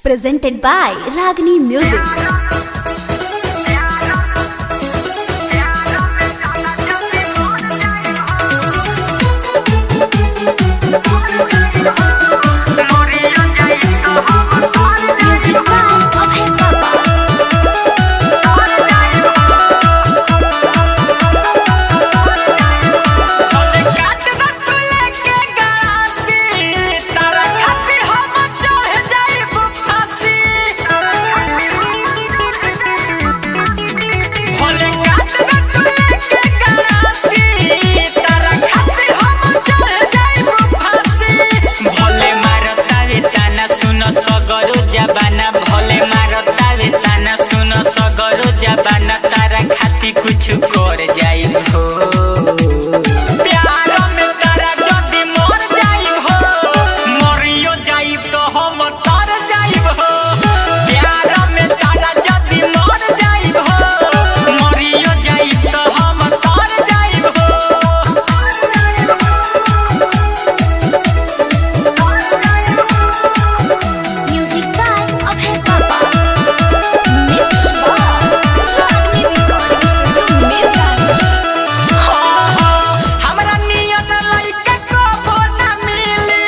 presented by Ragini Music. कुछ कर जाई हो प्यार में तारा जदी मर जाई हो मरियो जाई तो हम तर जाई हो प्यार में तारा जदी मर जाई हो मरियो जाई तो हम तर जाई हो। Music by Abhay Papa. Mix by Ragini Recording Studio. हमरा नियन लइका कबो ना मिली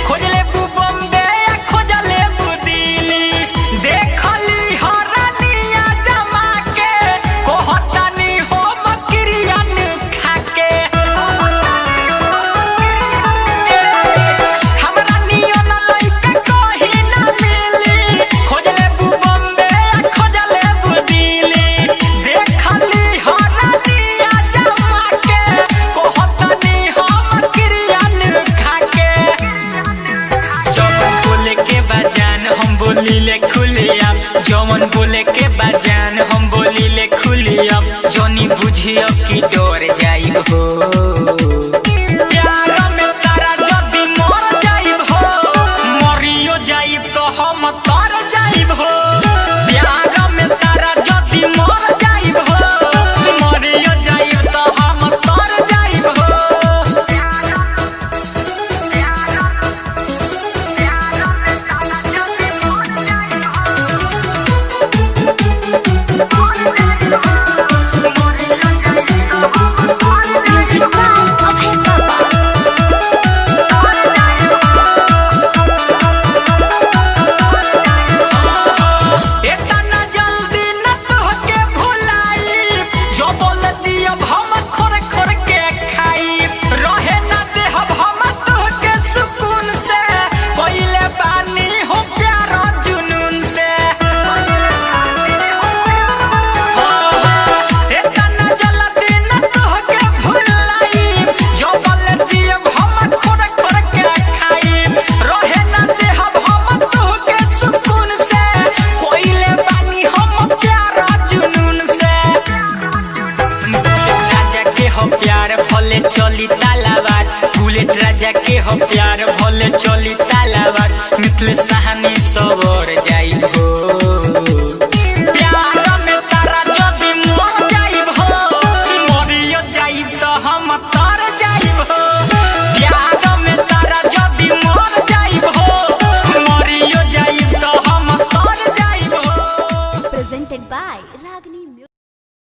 खोजले बु बॉम्बे खोजले बु दिल्ली देखली हरनिया जमा के कहतानी हो मकरियन खाके हमरा नियन लइका कहीं ना मिली खोजले बु बॉम्बे खोजले बु दिल्ली देखली हरनिया जमा के कहतानी हो मकरियन खाके जवन बोले के बजान हम बोलीले खुलिया जवन बोले के बजान हम बोलीले खुलिया जोनी बुझियो कि डर जाई हो प्यार में तारा जदी मर जाई हो मरियो जाई तो हम तर जाई हो प्यार में तारा जदी मर जाई हो मरियो जाई तो हम तर जाई हो। Music by Abhay Papa. इतना जल्दी न तोहके भुलाई जो बोलती अब हम खोर खोर के खाई रहे न देहब हम तोहके सुकून से पहिले बानी हो प्यार जुनून से इतना जल्दी न तोहके भुलाई जो बोलती अब हम खोर खोर के खाई रहे न देहब हम तोहके सुकून से पहिले बानी हम प्यार जुनून से राजा के हो प्यार भले चली तालाबाद बुलेट राजा के हो प्यार भले चली तालाबाद मिथिल सहानी सब